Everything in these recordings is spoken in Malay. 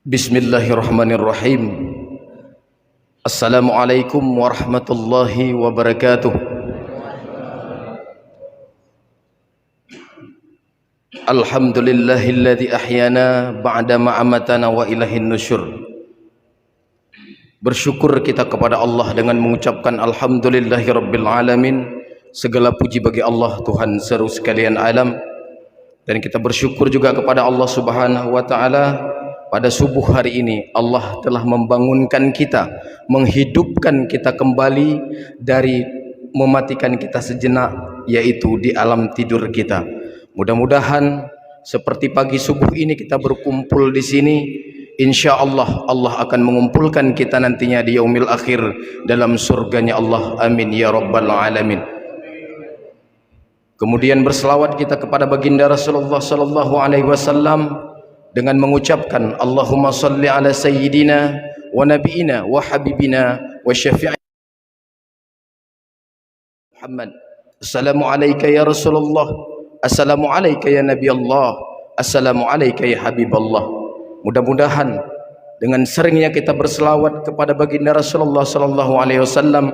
Bismillahirrahmanirrahim. Assalamualaikum warahmatullahi wabarakatuh. Alhamdulillahilladzi ahyana ba'da ma amatana wa ilaihin nusyur. Bersyukur kita kepada Allah dengan mengucapkan alhamdulillahirabbil alamin. Segala puji bagi Allah, Tuhan seru sekalian alam. Dan kita bersyukur juga kepada Allah Subhanahu wa taala. Pada subuh hari ini Allah telah membangunkan kita, menghidupkan kita kembali dari mematikan kita sejenak, yaitu di alam tidur kita. Mudah-mudahan seperti pagi subuh ini kita berkumpul di sini, insya Allah Allah akan mengumpulkan kita nantinya di yaumil akhir dalam surganya Allah. Amin ya rabbal alamin. Kemudian berselawat kita kepada baginda Rasulullah sallallahu alaihi wasallam dengan mengucapkan Allahumma salli ala sayyidina wa nabiina wa habibina wa syafi'ina Muhammad. Assalamu alayka ya Rasulullah, assalamu alayka ya Nabi Allah, assalamu alayka ya Habib Allah. Mudah-mudahan dengan seringnya kita berselawat kepada baginda Rasulullah sallallahu alaihi wasallam,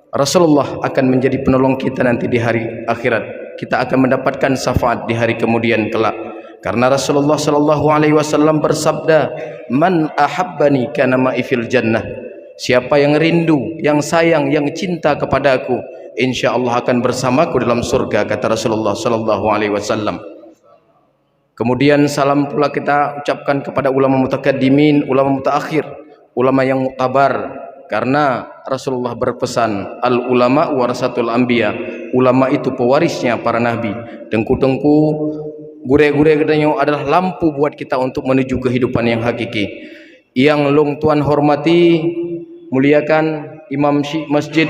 Rasulullah akan menjadi penolong kita nanti di hari akhirat. Kita akan mendapatkan syafaat di hari kemudian kelak. Karena Rasulullah sallallahu alaihi wasallam bersabda, "Man ahabbani kana ma'i fil jannah." Siapa yang rindu, yang sayang, yang cinta kepada aku, insyaallah akan bersamaku dalam surga, kata Rasulullah sallallahu alaihi wasallam. Kemudian salam pula kita ucapkan kepada ulama mutakaddimin, ulama mutaakhir, ulama yang muktabar, karena Rasulullah berpesan, al ulama warasatul anbiya, ulama itu pewarisnya para nabi. Tengku-tengku, gure-gure katanya adalah lampu buat kita untuk menuju kehidupan yang hakiki. Yang long tuan hormati, muliakan Imam Masjid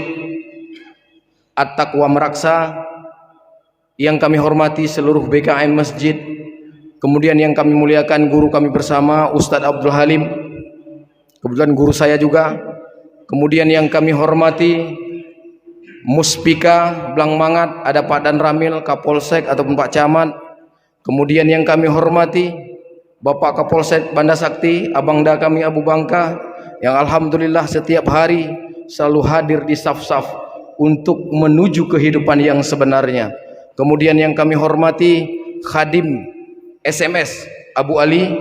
At-Taqwa Meraksa, yang kami hormati seluruh BKM Masjid, kemudian yang kami muliakan guru kami bersama Ustadz Abdul Halim, kebetulan guru saya juga, kemudian yang kami hormati Muspika Blang Mangat, ada Pak Dan Ramil, Kapolsek ataupun Pak Camat. Kemudian yang kami hormati Bapak Kapolsek Banda Sakti, Abangda kami Abu Bangka, yang alhamdulillah setiap hari selalu hadir di saf-saf untuk menuju kehidupan yang sebenarnya. Kemudian yang kami hormati Khadim SMS Abu Ali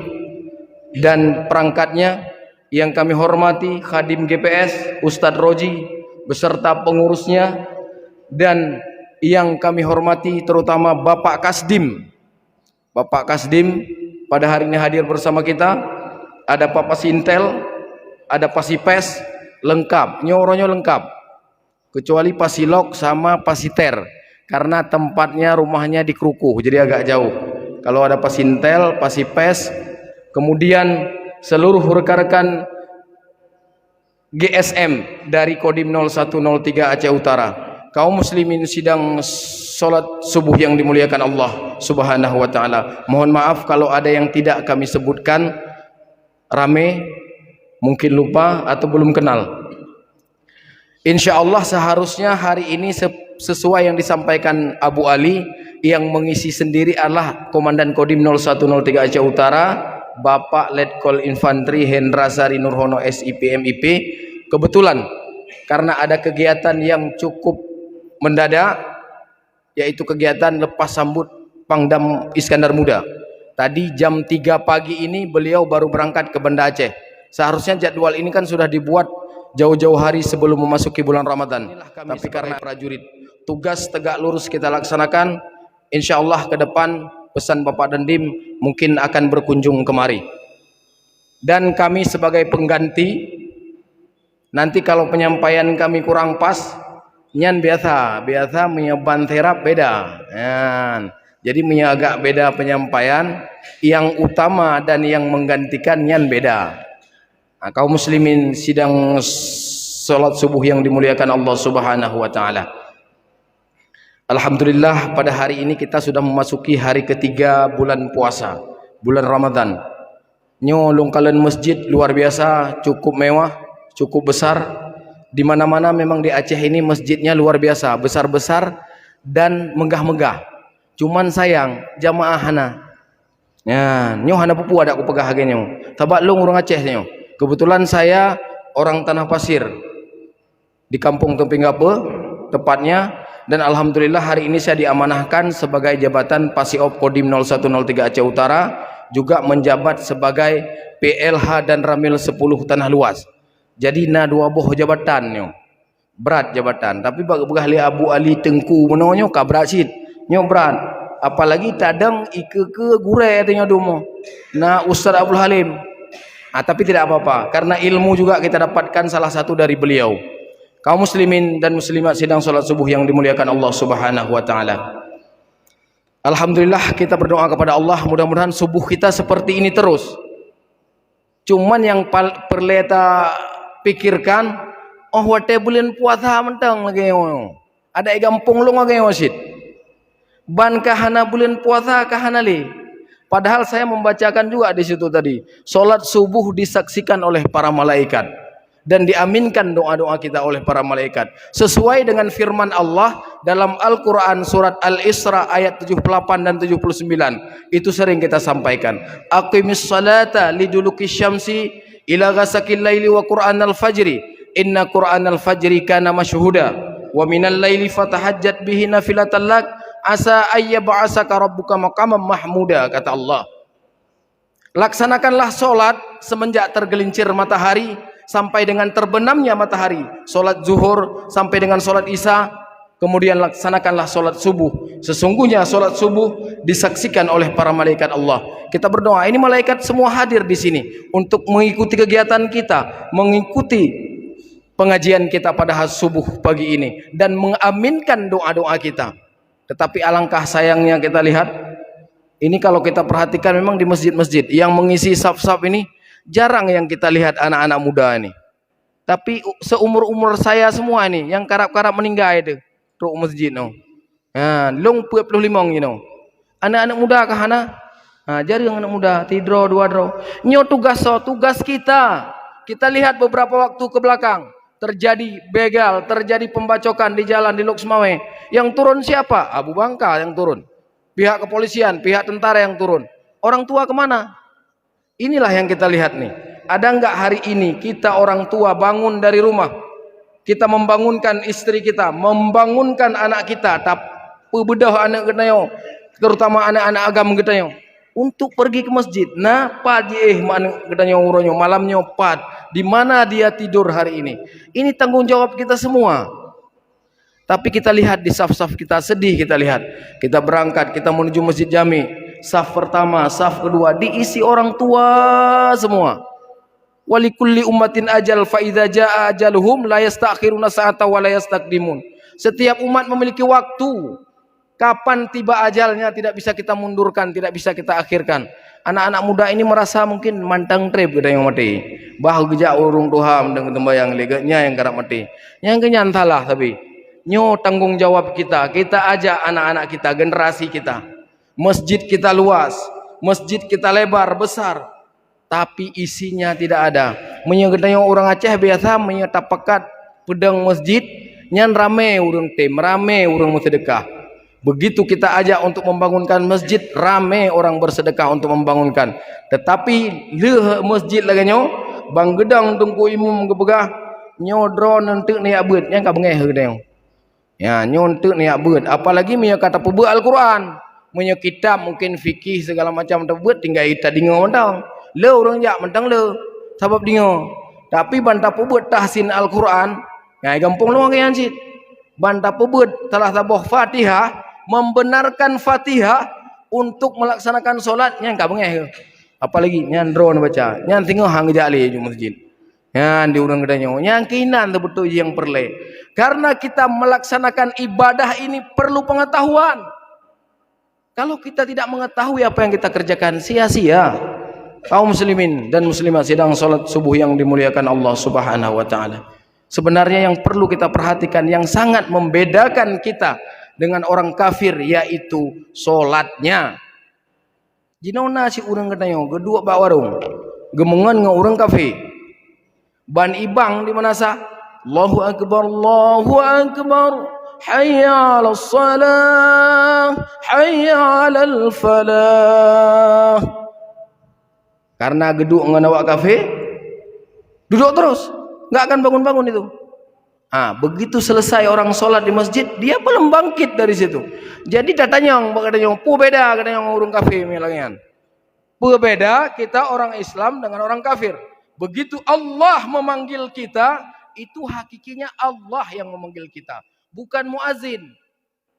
dan perangkatnya, yang kami hormati Khadim GPS Ustadz Roji beserta pengurusnya, dan yang kami hormati terutama Bapak Kasdim. Bapak Kasdim pada hari ini hadir bersama kita. Ada Pak Pasintel, ada Pasipes, lengkap, nyoronya lengkap, kecuali Pasilok sama Pasiter, karena tempatnya rumahnya di Krukuh, jadi agak jauh. Kalau ada Pasintel, Pasipes, kemudian seluruh rekan-rekan GSM dari Kodim 0103 Aceh Utara, kaum muslimin sidang salat subuh yang dimuliakan Allah Subhanahu wa taala. Mohon maaf kalau ada yang tidak kami sebutkan, rame, mungkin lupa atau belum kenal. Insyaallah seharusnya hari ini sesuai yang disampaikan Abu Ali, yang mengisi sendiri adalah Komandan Kodim 0103 Aceh Utara, Bapak Letkol Infanteri Hendra Sari Nurhono SIP MIP. Kebetulan karena ada kegiatan yang cukup mendadak, yaitu kegiatan lepas sambut Pangdam Iskandar Muda. Tadi jam 3 pagi ini beliau baru berangkat ke Banda Aceh. Seharusnya jadwal ini kan sudah dibuat jauh-jauh hari sebelum memasuki bulan Ramadan. Tapi karena prajurit, tugas tegak lurus kita laksanakan. Insya Allah ke depan pesan Bapak Dandim mungkin akan berkunjung kemari. Dan kami sebagai pengganti, nanti kalau penyampaian kami kurang pas, nyan biasa menyeban terap beda. Jadi agak beda penyampaian, yang utama dan yang menggantikan nyan beda. Nah, kaum muslimin sidang salat subuh yang dimuliakan Allah Subhanahu wa taala. Alhamdulillah pada hari ini kita sudah memasuki hari ketiga bulan puasa, bulan Ramadan. Nyolong kalian masjid luar biasa, cukup mewah, cukup besar. Di mana-mana memang di Aceh ini masjidnya luar biasa, besar-besar, dan megah-megah. Cuman sayang jamaah hana. Ya, nyo hana pupu ada aku pegah hagenyo. Tabak long orang Aceh nyo. Kebetulan saya orang Tanah Pasir. Di kampung Tempinggape tepatnya, dan alhamdulillah hari ini saya diamanahkan sebagai jabatan Pasiop Kodim 0103 Aceh Utara, juga menjabat sebagai PLH dan Ramil 10 Tanah Luas. Jadi na dua boh jabatan nyo. Berat jabatan, tapi bagah li Abu Ali Tengku menonyo ka berat sit. Nyo berat. Apalagi tadang ke gure tanya domo. Na Ustaz Abdul Halim. Tapi tidak apa-apa, karena ilmu juga kita dapatkan salah satu dari beliau. Kaum muslimin dan muslimat sidang salat subuh yang dimuliakan Allah Subhanahu wa taala. Alhamdulillah kita berdoa kepada Allah, mudah-mudahan subuh kita seperti ini terus. Cuman yang perleta pikirkan, oh wate bulan puasa mentang lagi ada gampung lu lagi wasit. Ban kahana bulan puasa kahana li. Padahal saya membacakan juga di situ tadi, salat subuh disaksikan oleh para malaikat dan diaminkan doa-doa kita oleh para malaikat sesuai dengan firman Allah dalam Al-Quran surat Al-Isra ayat 78 dan 79. Itu sering kita sampaikan, aqimis salata liduluki syamsi ila ghasakil laili wa qur'anal fajri inna qur'anal fajri kana masyhuda wa minal laili fatahajjat bihi nafilatan lak asa ayyab'asaka rabbuka maqaman mahmuda, kata Allah. Laksanakanlah solat semenjak tergelincir matahari sampai dengan terbenamnya matahari, solat zuhur sampai dengan solat isya, kemudian laksanakanlah solat subuh. Sesungguhnya solat subuh disaksikan oleh para malaikat Allah. Kita berdoa, ini malaikat semua hadir di sini untuk mengikuti kegiatan kita, mengikuti pengajian kita pada hari subuh pagi ini dan mengaminkan doa-doa kita. Tetapi alangkah sayangnya kita lihat, ini kalau kita perhatikan memang di masjid-masjid yang mengisi saf-saf ini jarang yang kita lihat anak-anak muda ini. Tapi seumur-umur saya semua ini yang karap-karap meninggal itu tok masjid no. Long 25 you. Anak-anak muda kah ana? Jarang anak muda, tidro dua dro. Nyo tugas kita. Kita lihat beberapa waktu ke belakang terjadi begal, terjadi pembacokan di jalan di Lok Semawe. Yang turun siapa? Abu Bangka yang turun. Pihak kepolisian, pihak tentara yang turun. Orang tua kemana? Inilah yang kita lihat nih. Ada enggak hari ini kita orang tua bangun dari rumah, kita membangunkan istri kita, membangunkan anak kita, tapi bedah anak kita, terutama anak-anak agama kita, untuk pergi ke masjid. Nah, pagi mana kita uronyo, malamnya pad. Di mana dia tidur hari ini? Ini tanggung jawab kita semua. Tapi kita lihat di saf-saf kita, sedih kita lihat. Kita berangkat, kita menuju Masjid Jami. Saf pertama, saf kedua diisi orang tua semua. Walikulli ummatin ajal fa idza jaa ajaluhum la yastakhiruna sa'ata wa la yastaqdimun. Setiap umat memiliki waktu. Kapan tiba ajalnya tidak bisa kita mundurkan, tidak bisa kita akhirkan. Anak-anak muda ini merasa mungkin mantang trip kita yang mati. Bah gejak urung Tuhan dengan tembayang leganya yang karap mati. Yang kenyantalah tapi nyo tanggung jawab kita. Kita ajak anak-anak kita, generasi kita. Masjid kita luas, masjid kita lebar, besar, tapi isinya tidak ada. Menyegedanya orang Aceh biasa menyetap pekat pedang masjid, nyan rame urang tim, rame urang bersedekah. Begitu kita ajak untuk membangunkan masjid, rame orang bersedekah untuk membangunkan. Tetapi leh masjid lagi nyo, bang gedang tungku imum kebegah, nyo drone nentuk ni abut, yang kabengeh gedang. Ya nyontek ni abut, apalagi punya kata pebut Al-Quran, punya kitab mungkin fikih segala macam terbut tinggal kita dengar mentang. Le orang jak mentang le sebab dengar. Tapi bantah pebut tahsin Al-Quran, ngai gampang luang yang sit. Bantah pebut telah tabah Fatihah, membenarkan Fatihah untuk melaksanakan solat yang kabengeh. Apalagi nyan drone baca, nyan tengok hang jali di masjid. Yang diurang gedanya, yang kinan betul yang perle. Karena kita melaksanakan ibadah ini perlu pengetahuan. Kalau kita tidak mengetahui apa yang kita kerjakan, sia-sia. Kaum muslimin dan muslimat sedang salat subuh yang dimuliakan Allah Subhanahu wa taala. Sebenarnya yang perlu kita perhatikan, yang sangat membedakan kita dengan orang kafir, yaitu solatnya. Jinona si urang gedanya, kedua bak warung, gemengan dengan orang kafir. Ban ibang di mana sah? Allahu Akbar, Allahu Akbar, hayya 'alas salah, hayya 'alal falah. Karena geduk ngan awak kafe, duduk terus, nggak akan bangun-bangun itu. Begitu selesai orang sholat di masjid, dia belum bangkit dari situ. Jadi katanya pu beda katanya urung kafe melangian. Pu beda kita orang Islam dengan orang kafir. Begitu Allah memanggil kita, itu hakikinya Allah yang memanggil kita, bukan muazin.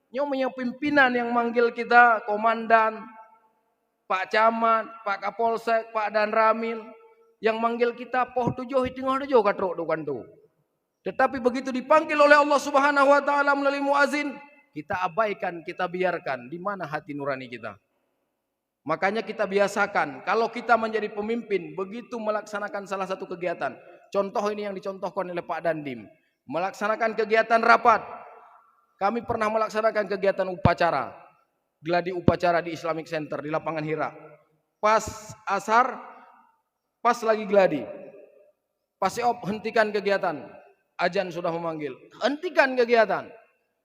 Nyonya pimpinan yang manggil kita, komandan, Pak Camat, Pak Kapolsek, Pak Danramil, yang manggil kita poh tujuh hitung tujuh katrok dukan tu. Tetapi begitu dipanggil oleh Allah Subhanahu wa taala melalui muazin, kita abaikan, kita biarkan. Di mana hati nurani kita? Makanya kita biasakan, kalau kita menjadi pemimpin, begitu melaksanakan salah satu kegiatan. Contoh ini yang dicontohkan oleh Pak Dandim. Melaksanakan kegiatan rapat. Kami pernah melaksanakan kegiatan upacara. Gladi upacara di Islamic Center, di lapangan Hira. Pas asar, pas lagi gladi. Pas siop, hentikan kegiatan. Ajan sudah memanggil, hentikan kegiatan.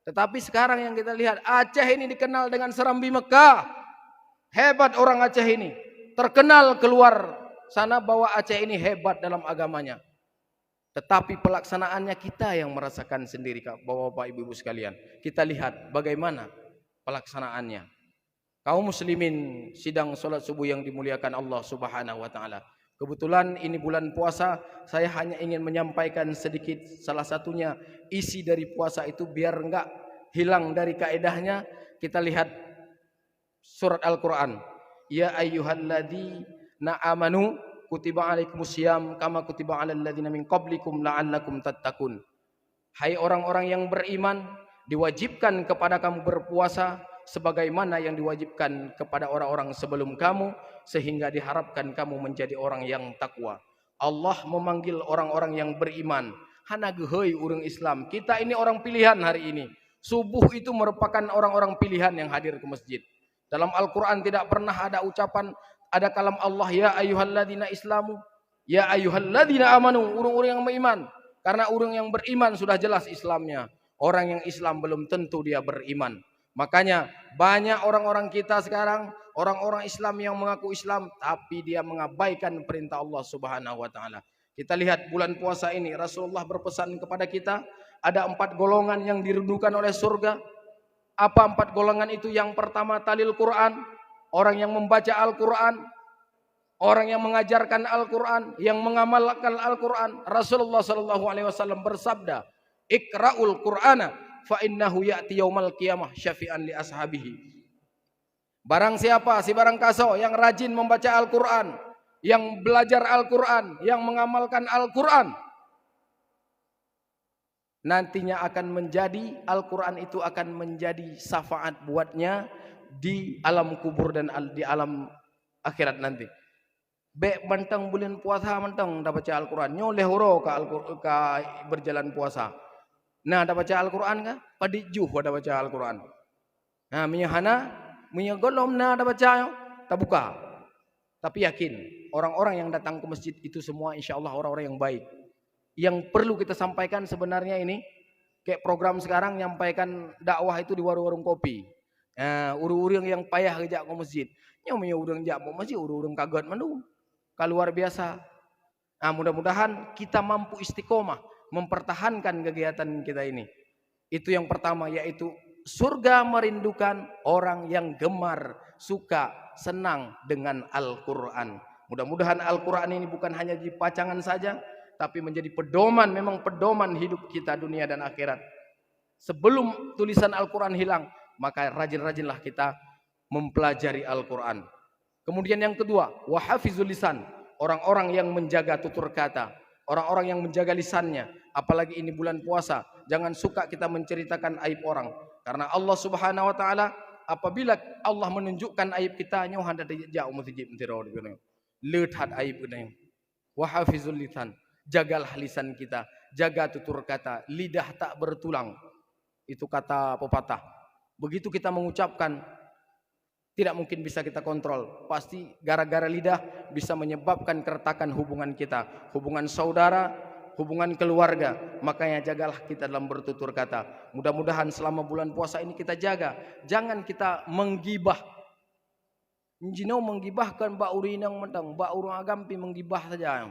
Tetapi sekarang yang kita lihat, Aceh ini dikenal dengan Serambi Mekah. Hebat orang Aceh ini, terkenal keluar sana bahwa Aceh ini hebat dalam agamanya. Tetapi pelaksanaannya kita yang merasakan sendiri, Bapak-bapak, ibu-ibu sekalian. Kita lihat bagaimana pelaksanaannya. Kaum muslimin sidang salat subuh yang dimuliakan Allah Subhanahu wa taala. Kebetulan ini bulan puasa, saya hanya ingin menyampaikan sedikit, salah satunya isi dari puasa itu biar enggak hilang dari kaedahnya. Kita lihat surat Al-Quran. Ya ayyuhalladzina amanu kutiba alaikumusiyam kama kutiba alal ladzina min qablikum la'allakum tattaqun. Hai orang-orang yang beriman, diwajibkan kepada kamu berpuasa sebagaimana yang diwajibkan kepada orang-orang sebelum kamu, sehingga diharapkan kamu menjadi orang yang takwa. Allah memanggil orang-orang yang beriman. Hana geheuy urang Islam. Kita ini orang pilihan hari ini. Subuh itu merupakan orang-orang pilihan yang hadir ke masjid. Dalam Al-Quran tidak pernah ada ucapan, ada kalam Allah, ya ayyuhalladzina islamu, ya ayyuhalladzina amanu, urang-urang yang beriman. Karena urang yang beriman sudah jelas Islamnya. Orang yang Islam belum tentu dia beriman. Makanya banyak orang-orang kita sekarang, orang-orang Islam yang mengaku Islam, tapi dia mengabaikan perintah Allah Subhanahu wa taala. Kita lihat bulan puasa ini, Rasulullah berpesan kepada kita, ada 4 golongan yang dirindukan oleh surga. Apa 4 golongan itu? Yang pertama talil Quran, orang yang membaca Al-Quran, orang yang mengajarkan Al-Quran, yang mengamalkan Al-Quran. Rasulullah SAW bersabda, Iqra'ul Qur'ana fa innahu ya'ti yaumal qiyamah syafi'an li ashabihi. Barang siapa, si barang kaso yang rajin membaca Al-Quran, yang belajar Al-Quran, yang mengamalkan Al-Quran, nantinya akan menjadi, Al-Quran itu akan menjadi syafaat buatnya di alam kubur dan di alam akhirat nanti. Bek mentang bulan puasa mentang dah baca Al-Quran, nyoleh horo ke berjalan puasa. Nah, dah baca Al-Quran kah? Padijuh dah baca Al-Quran. Nah, minyahana, minyagolom nah dah baca, tak buka. Tapi yakin, orang-orang yang datang ke masjid itu semua insya Allah orang-orang yang baik. Yang perlu kita sampaikan sebenarnya ini, kayak program sekarang nyampaikan dakwah itu di warung-warung kopi. Urang-urang yang payah kejak ke masjid. Nyonya urang jak ke masjid, urang kaget manu. Luar biasa. Mudah-mudahan kita mampu istiqomah mempertahankan kegiatan kita ini. Itu yang pertama, yaitu surga merindukan orang yang gemar, suka, senang dengan Al-Quran. Mudah-mudahan Al-Quran ini bukan hanya di pacangan saja, tapi menjadi pedoman, memang pedoman hidup kita dunia dan akhirat. Sebelum tulisan Al-Quran hilang, maka rajin-rajinlah kita mempelajari Al-Quran. Kemudian yang kedua, wahafizul lisan, orang-orang yang menjaga tutur kata, orang-orang yang menjaga lisannya. Apalagi ini bulan puasa, jangan suka kita menceritakan aib orang. Karena Allah Subhanahu wa taala apabila Allah menunjukkan aib kita, nyoh handa jauh mutijib mentiro leuthat aib kita. Wahafizul lisan, jagalah lisan kita, jaga tutur kata, lidah tak bertulang. Itu kata pepatah. Begitu kita mengucapkan, tidak mungkin bisa kita kontrol. Pasti gara-gara lidah bisa menyebabkan keretakan hubungan kita. Hubungan saudara, hubungan keluarga. Makanya jagalah kita dalam bertutur kata. Mudah-mudahan selama bulan puasa ini kita jaga. Jangan kita menggibah. Jino menggibahkan mbak urinang mentang, mbak urang agampi menggibah saja.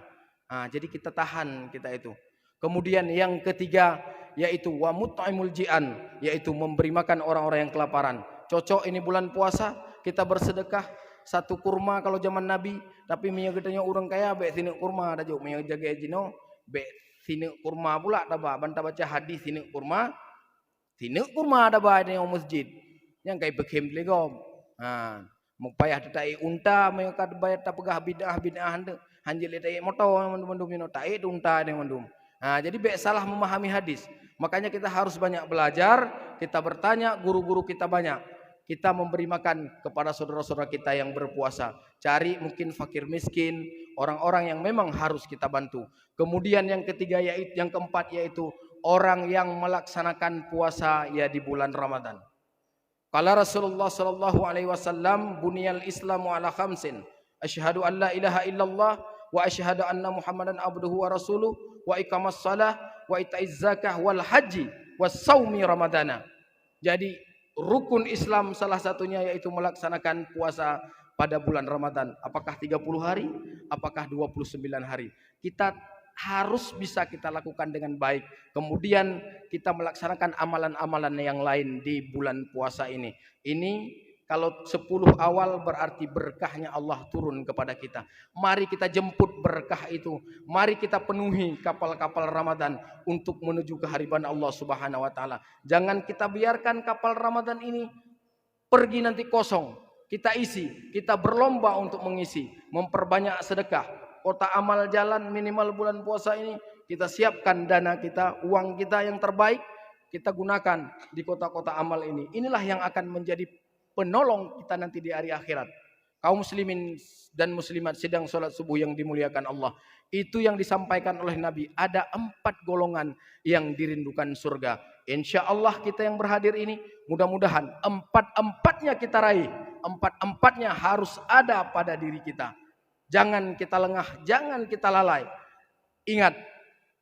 Jadi kita tahan kita itu. Kemudian yang ketiga yaitu wa mut'imul ji'an, yaitu memberi makan orang-orang yang kelaparan. Cocok ini bulan puasa kita bersedekah satu kurma kalau zaman Nabi, tapi minyak gedenya orang kaya be sini kurma ada juga minyak jaga jino be sini kurma pula ada ba banta baca hadis sini kurma ada ba di masjid yang kayak bekem legom. Mau payah tetai unta minyak kad bayar tak pegah bidah hande hanjil tetai moto mendum mino tai unta dengan mendum. Jadi be salah memahami hadis. Makanya kita harus banyak belajar, kita bertanya, guru-guru kita banyak. Kita memberi makan kepada saudara-saudara kita yang berpuasa. Cari mungkin fakir miskin, orang-orang yang memang harus kita bantu. Kemudian yang ketiga yaitu yang keempat yaitu orang yang melaksanakan puasa ya di bulan Ramadan. Qala Rasulullah sallallahu alaihi wasallam, "Buniyal Islamu ala khamsin. Asyhadu an la ilaha illallah wa asyhadu anna Muhammadan abduhu wa rasuluh wa iqamas shalah wa itaiz zakah wal haji was saumi ramadana." Jadi rukun Islam salah satunya yaitu melaksanakan puasa pada bulan Ramadan. Apakah 30 hari? Apakah 29 hari? Kita harus bisa kita lakukan dengan baik. Kemudian kita melaksanakan amalan-amalan yang lain di bulan puasa ini. Ini kalau 10 awal berarti berkahnya Allah turun kepada kita. Mari kita jemput berkah itu. Mari kita penuhi kapal-kapal Ramadan untuk menuju kehariban Allah Subhanahu wa taala. Jangan kita biarkan kapal Ramadan ini pergi nanti kosong. Kita isi, kita berlomba untuk mengisi, memperbanyak sedekah. Kota amal jalan minimal bulan puasa ini kita siapkan dana kita, uang kita yang terbaik kita gunakan di kota-kota amal ini. Inilah yang akan menjadi penolong kita nanti di hari akhirat. Kaum muslimin dan muslimat sedang sholat subuh yang dimuliakan Allah. Itu yang disampaikan oleh Nabi. Ada 4 golongan yang dirindukan surga. Insya Allah kita yang berhadir ini mudah-mudahan 4-4-nya kita raih. 4-4-nya harus ada pada diri kita. Jangan kita lengah, jangan kita lalai. Ingat,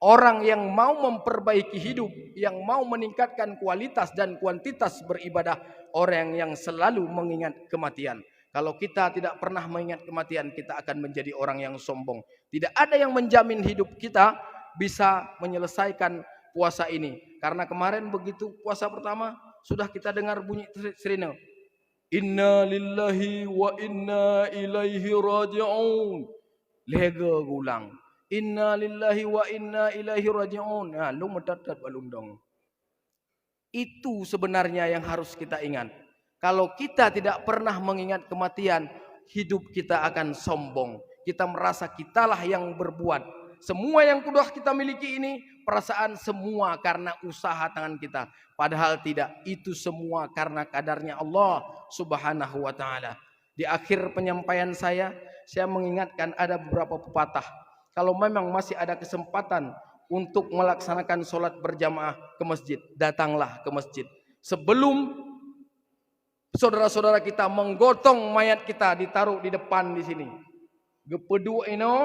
orang yang mau memperbaiki hidup, yang mau meningkatkan kualitas dan kuantitas beribadah, orang yang selalu mengingat kematian. Kalau kita tidak pernah mengingat kematian, kita akan menjadi orang yang sombong. Tidak ada yang menjamin hidup kita bisa menyelesaikan puasa ini. Karena kemarin begitu puasa pertama, sudah kita dengar bunyi sirine. Inna lillahi wa inna ilaihi raji'un. Lega gulang. Inna lillahi wa inna ilaihi raji'un. Lu mendatat balundong. Itu sebenarnya yang harus kita ingat. Kalau kita tidak pernah mengingat kematian, hidup kita akan sombong. Kita merasa kitalah yang berbuat. Semua yang sudah kita miliki ini, perasaan semua karena usaha tangan kita. Padahal tidak, itu semua karena kadarnya Allah Subhanahu wa ta'ala. Di akhir penyampaian saya mengingatkan ada beberapa pepatah. Kalau memang masih ada kesempatan untuk melaksanakan sholat berjamaah ke masjid, datanglah ke masjid. Sebelum saudara-saudara kita menggotong mayat kita ditaruh di depan di sini. Gepedu ino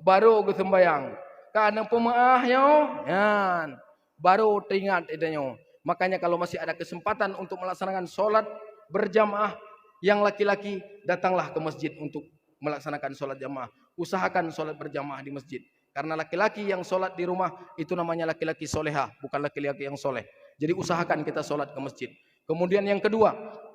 baru ke sembayang. Karena pemaahnya yan baru teringat idenya. Makanya kalau masih ada kesempatan untuk melaksanakan sholat berjamaah yang laki-laki, datanglah ke masjid untuk melaksanakan sholat jamaah. Usahakan sholat berjamaah di masjid. Karena laki-laki yang sholat di rumah itu namanya laki-laki solehah, bukan laki-laki yang soleh. Jadi usahakan kita sholat ke masjid. Kemudian yang kedua,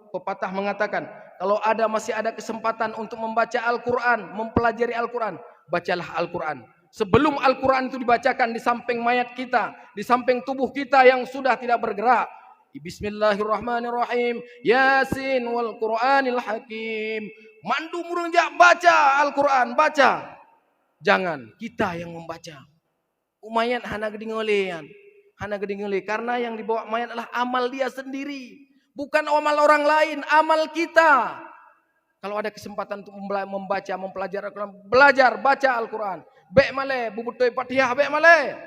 pepatah mengatakan, kalau masih ada kesempatan untuk membaca Al-Quran, mempelajari Al-Quran, bacalah Al-Quran. Sebelum Al-Quran itu dibacakan di samping mayat kita, di samping tubuh kita yang sudah tidak bergerak. Bismillahirrahmanirrahim. Yasin wal Qur'anil Hakim. Mandu murungjak baca Al-Quran, baca. Jangan kita yang membaca. Mayat hana gede ngolean. Hana gede ngole. Karena yang dibawa mayat adalah amal dia sendiri. Bukan amal orang lain, amal kita. Kalau ada kesempatan untuk membaca, mempelajari Al-Quran, belajar, baca Al-Quran. Bek male, bubutoi Fatihah, bek male.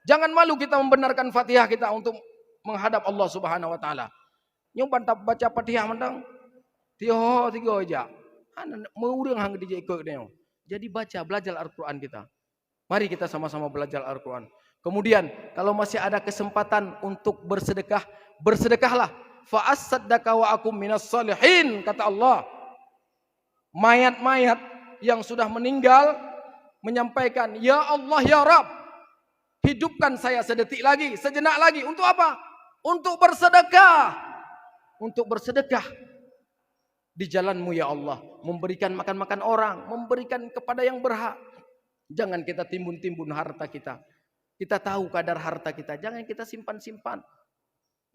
Jangan malu kita membenarkan Fatihah kita untuk menghadap Allah Subhanahu wa taala. Nyong bantap baca Fatihah mentang. Tiga aja. Hana meurang hang dijai ikut dia. Jadi baca, belajar Al-Quran kita. Mari kita sama-sama belajar Al-Quran. Kemudian kalau masih ada kesempatan untuk bersedekah, bersedekahlah. Fa'as-saddaka wa akum minas salihin, kata Allah. Mayat-mayat yang sudah meninggal menyampaikan, ya Allah ya Rabb, hidupkan saya sedetik lagi, sejenak lagi. Untuk apa? Untuk bersedekah. Untuk bersedekah di jalan-Mu ya Allah. Memberikan makan-makan orang, memberikan kepada yang berhak. Jangan kita timbun-timbun harta kita. Kita tahu kadar harta kita, jangan kita simpan-simpan.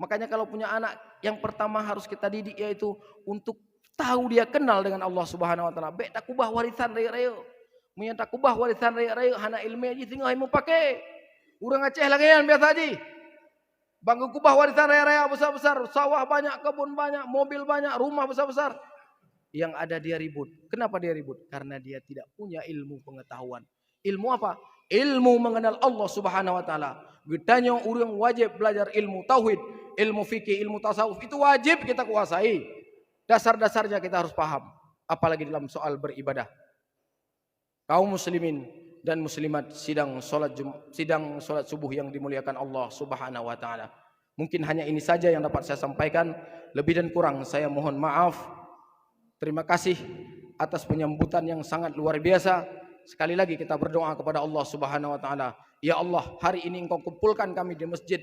Makanya kalau punya anak, yang pertama harus kita didik yaitu untuk tahu dia kenal dengan Allah Subhanahu wa taala. Bek tak kubah warisan raya-raya. Mun tak kubah warisan raya-raya hana ilmu aja tinggal mau pakai. Urang Aceh lagi yang biasa aja. Bangku kubah warisan raya-raya besar-besar, sawah banyak, kebun banyak, mobil banyak, rumah besar-besar. Yang ada dia ribut. Kenapa dia ribut? Karena dia tidak punya ilmu pengetahuan. Ilmu apa? Ilmu mengenal Allah Subhanahu wa taala. Ditanya orang wajib belajar ilmu tauhid, ilmu fikih, ilmu tasawuf, itu wajib kita kuasai. Dasar-dasarnya kita harus paham, apalagi dalam soal beribadah. Kaum muslimin dan muslimat sidang salat subuh yang dimuliakan Allah Subhanahu wa taala. Mungkin hanya ini saja yang dapat saya sampaikan, lebih dan kurang saya mohon maaf. Terima kasih atas penyambutan yang sangat luar biasa. Sekali lagi kita berdoa kepada Allah Subhanahu wa taala. Ya Allah, hari ini Engkau kumpulkan kami di Masjid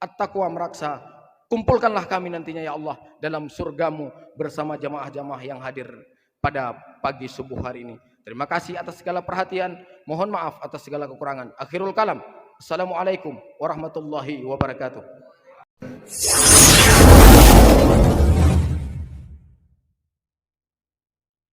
At-Taqwa Meraksa. Kumpulkanlah kami nantinya ya Allah dalam surgamu bersama jamaah-jamaah yang hadir pada pagi subuh hari ini. Terima kasih atas segala perhatian. Mohon maaf atas segala kekurangan. Akhirul kalam. Assalamualaikum warahmatullahi wabarakatuh.